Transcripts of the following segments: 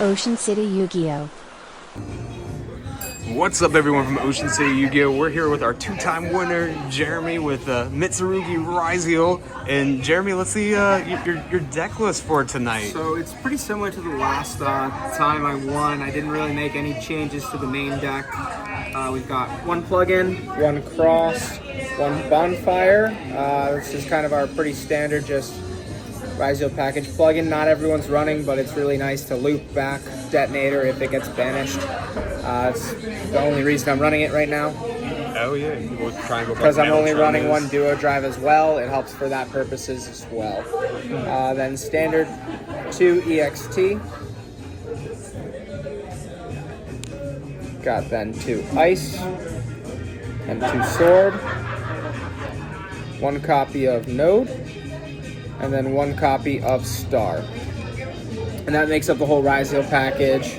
Ocean City YuGiOh. What's up, everyone from Ocean City YuGiOh? We're here with our two-time winner, Jeremy, with Mitsurugi Ryzeal. And Jeremy, let's see your deck list for tonight. So it's pretty similar to the last time I won. I didn't really make any changes to the main deck. We've got one plug-in, one cross, one bonfire. This is kind of our pretty standard, just Ryzeal package plugin. Not everyone's running, but it's really nice to loop back detonator if it gets banished. It's the only reason I'm running it right now. Oh yeah, because I'm only running one duo drive as well. It helps for that purposes as well. Then standard 2 EXT. Got then 2 ice and 2 sword. 1 copy of node. And then 1 copy of Star. And that makes up the whole Ryzeal package.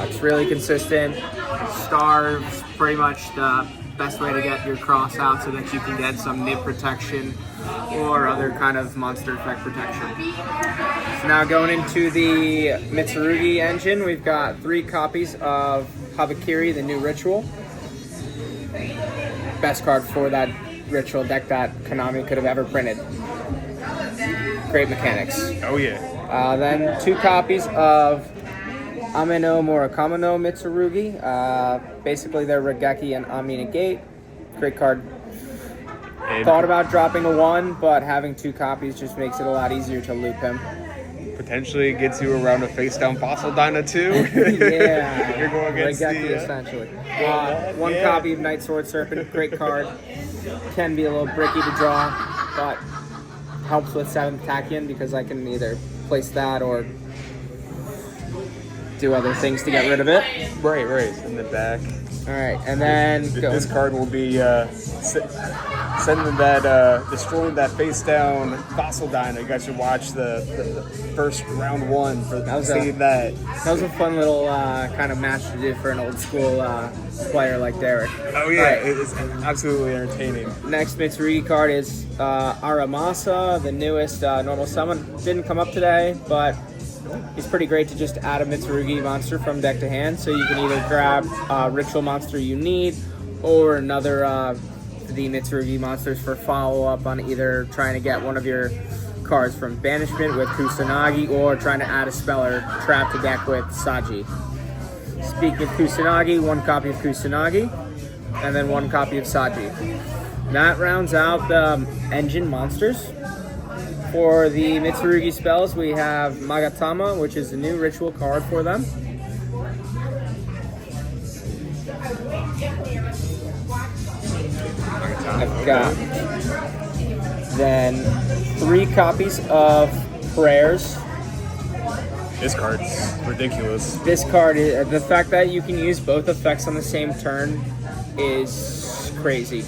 It's really consistent. Star is pretty much the best way to get your cross out so that you can get some nib protection or other kind of monster effect protection. So now going into the Mitsurugi engine, we've got 3 copies of Habakiri, the new ritual. Best card for that ritual deck that Konami could have ever printed. Great mechanics. Oh yeah. Then 2 copies of Ame no Murakami no Mitsurugi. Basically they're Regeki and Ami Negate. Great card. And thought about dropping a 1, but having 2 copies just makes it a lot easier to loop him. Potentially gets you around a face-down Fossil Dyna too. Yeah. You're going against Regeki essentially. 1 copy of Night Sword Serpent. Great card. Can be a little bricky to draw, but helps with 7th Tachyon because I can either place that or do other things to get rid of it. Right, in the back. Alright, and then This card will be sending that, destroying that face down Fossil Dyna. You guys should watch the first round 1 for seeing that. That was a fun little kind of match to do for an old school player like Derek. Oh yeah, right. It is absolutely entertaining. Next Mitsurugi card is Aramasa, the newest normal summon. Didn't come up today, but he's pretty great to just add a Mitsurugi monster from deck to hand, so you can either grab a ritual monster you need or another the Mitsurugi monsters for follow-up on either trying to get one of your cards from banishment with Kusanagi or trying to add a speller trap to deck with Saji. Speaking of Kusanagi, 1 copy of Kusanagi and then 1 copy of Saji. That rounds out the engine monsters. For the Mitsurugi spells, we have Magatama, which is a new ritual card for them. I've got then 3 copies of Prayers. This card's ridiculous. This card, the fact that you can use both effects on the same turn is crazy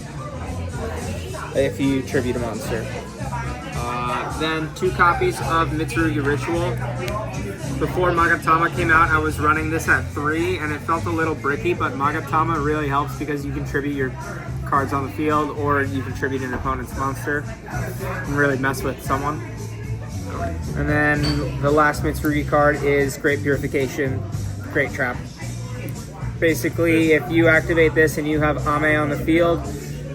if you tribute a monster. Then 2 copies of Mitsurugi Ritual. Before Magatama came out, I was running this at 3, and it felt a little bricky, but Magatama really helps because you can tribute your cards on the field, or you can tribute an opponent's monster and really mess with someone. And then the last Mitsurugi card is Great Purification, Great Trap. Basically, if you activate this and you have Ame on the field,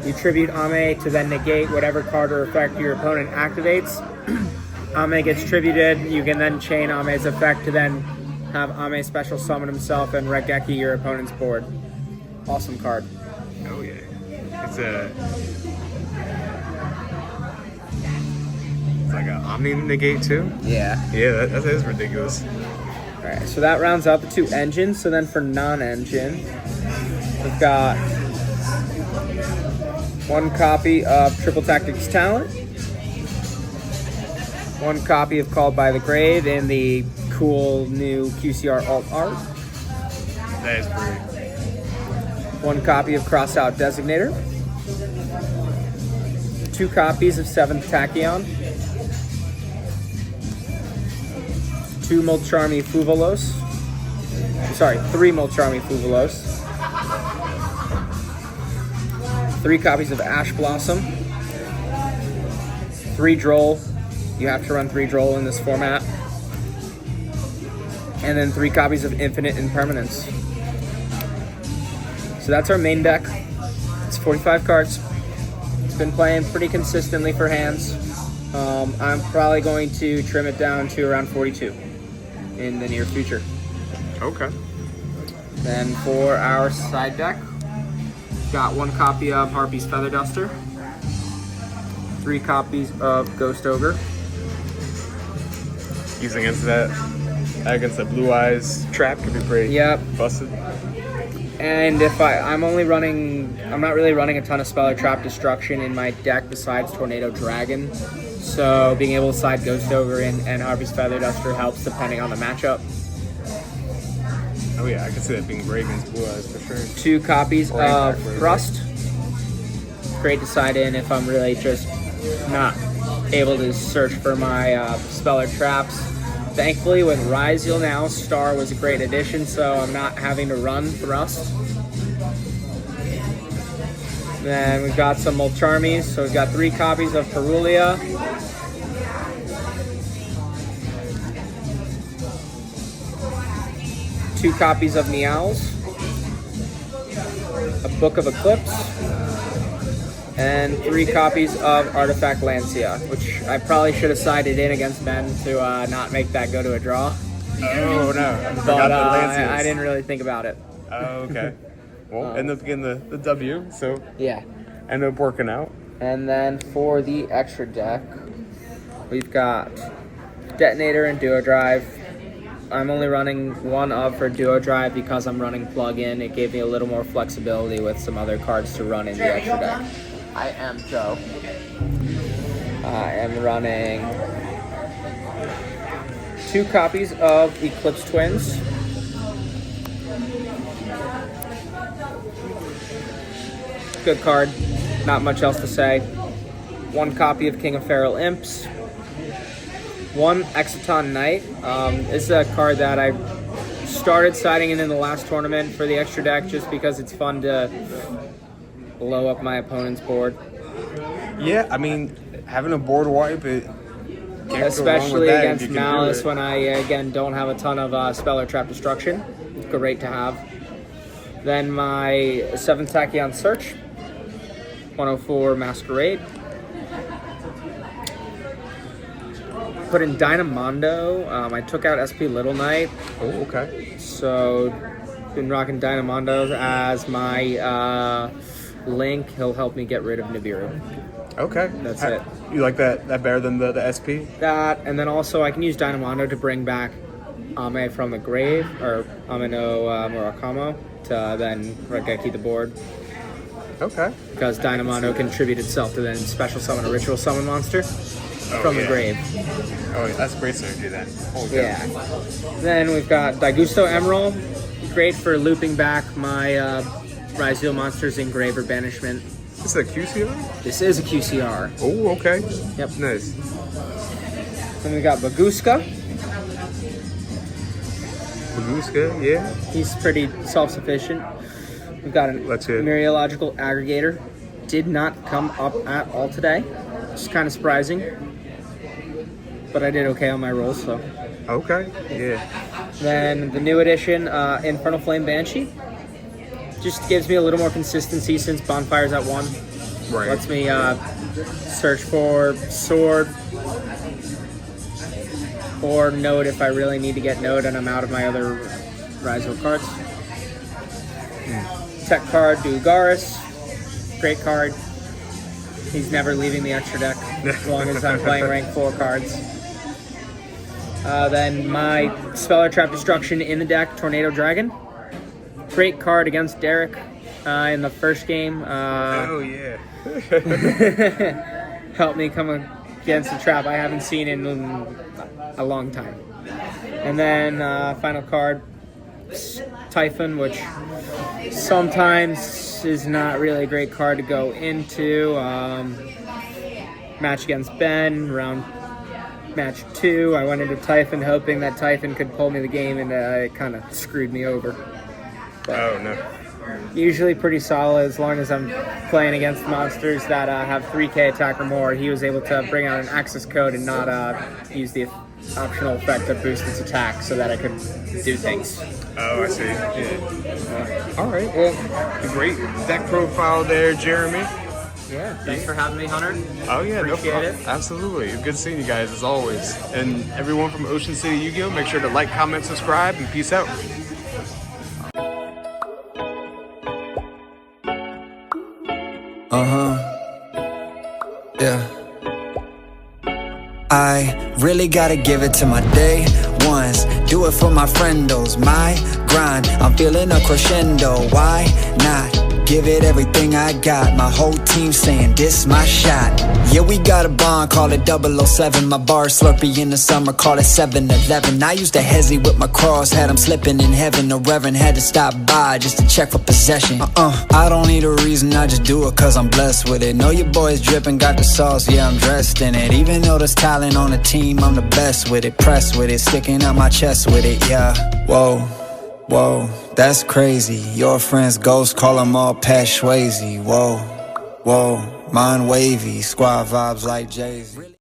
you tribute Ame to then negate whatever card or effect your opponent activates. Ame gets tributed. You can then chain Ame's effect to then have Ame special summon himself and Regeki your opponent's board. Awesome card. Oh yeah. It's like an Omni Negate too? Yeah. Yeah, that is ridiculous. Alright, so that rounds out the 2 engines. So then for non-engine, we've got 1 copy of Triple Tactics Talent, 1 copy of Called by the Grave in the cool new QCR alt art. That is pretty. 1 copy of Cross Out Designator, 2 copies of 7th Tachyon, 2 Molcharmi Fuvalos, sorry, 3 Molcharmi Fuvalos, 3 copies of Ash Blossom, 3 Droll. You have to run 3 Droll in this format. And then 3 copies of Infinite Impermanence. So that's our main deck. It's 45 cards. It's been playing pretty consistently for hands. I'm probably going to trim it down to around 42 in the near future. Okay. Then for our side deck, got 1 copy of Harpy's Feather Duster, 3 copies of Ghost Ogre. Using against that Blue Eyes trap could be pretty busted. And if I'm not really running a ton of Speller Trap Destruction in my deck besides Tornado Dragon. So being able to slide Ghost Ogre in and Harpy's Feather Duster helps depending on the matchup. Oh yeah, I can see that being great against Blue Eyes for sure. 2 copies of Thrust. Great to side in if I'm really just not able to search for my Speller Traps. Thankfully with Ryzeal now, Star was a great addition, so I'm not having to run Thrust. Then we've got some Molcharmies, so we've got 3 copies of Perulia. Two copies of Meows, a Book of Eclipse, and 3 copies of Artifact Lancia, which I probably should have sided in against Ben to not make that go to a draw. Oh no, But I didn't really think about it. Oh, okay. Well, end up getting the W, so Yeah. end up working out. And then for the extra deck, we've got Detonator and Duo Drive. I'm only running 1 of for Duo Drive because I'm running plug-in. It gave me a little more flexibility with some other cards to run in the extra deck. I am Joe. I am running 2 copies of Eclipse Twins. Good card. Not much else to say. 1 copy of King of Feral Imps. 1 Exciton Knight. This is a card that I started siding in the last tournament for the extra deck just because it's fun to blow up my opponent's board. Yeah, I mean, having a board wipe, it can't especially go wrong with that against Malice when I, again, don't have a ton of Speller Trap Destruction. Great to have. Then my 7th Tachyon Search. 104 Masquerade. Put in Dynamondo. I took out SP Little Knight. Oh, okay. So, been rocking Dynamondo as my link. He'll help me get rid of Nibiru. Okay. That's it. You like that better than the SP? That, and then also I can use Dynamondo to bring back Ame from the grave, or Amino Murakamo, to then keep the board. Okay. Because Dynamondo can contribute itself to then special summon a ritual summon monster from the grave. Oh, yeah, that's great synergy then. Holy Yeah. Then we've got Daigusto Emerald. Great for looping back my Ryzeal monsters in grave or banishment. This is a QCR? This is a QCR. Oh, okay. Yep. Nice. Then we got Baguska. Baguska, yeah. He's pretty self-sufficient. We've got an Myriological Aggregator. Did not come up at all today. It's kind of surprising. But I did okay on my rolls, so. Okay, yeah. Then the new edition, Infernal Flame Banshee. Just gives me a little more consistency since Bonfire's at 1. Right. Lets me search for Sword or Node if I really need to get Node and I'm out of my other Ryzeal cards. Tech card, Dugaris. Great card. He's never leaving the extra deck as long as I'm playing rank 4 cards. Then my Speller Trap Destruction in the deck, Tornado Dragon. Great card against Derek in the first game. Oh, yeah. Helped me come against a trap I haven't seen in a long time. And then final card, Typhon, which sometimes is not really a great card to go into. Match against Ben, round match 2, I went into Typhon hoping that Typhon could pull me the game, and it kind of screwed me over. But oh, no. Usually pretty solid as long as I'm playing against monsters that have 3k attack or more. He was able to bring out an access code and not use the optional effect that boosts its attack so that I could do things. Oh, I see. Yeah. All right. Well, Great deck profile there, Jeremy. yeah. Thanks for having me, Hunter. Oh yeah, no Appreciate problem. it. Absolutely. Good seeing you guys as always. And everyone from Ocean City YuGiOh, make sure to like, comment, subscribe, and peace out. Yeah. I really gotta give it to my day ones. Do it for my friendos, my grind. I'm feeling a crescendo. Why not? Give it everything I got. My whole team saying this my shot. Yeah, we got a bond, call it 007. My bar Slurpee in the summer, call it 7-Eleven. I used to hezzy with my cross, had him slipping in heaven. The reverend had to stop by just to check for possession. I don't need a reason, I just do it cause I'm blessed with it. Know your boy's dripping, got the sauce, yeah, I'm dressed in it. Even though there's talent on the team, I'm the best with it. Pressed with it, sticking out my chest with it, yeah. Whoa, whoa, that's crazy. Your friend's ghost, call them all Pat Swayze. Whoa, whoa, mind wavy, squad vibes like Jay-Z.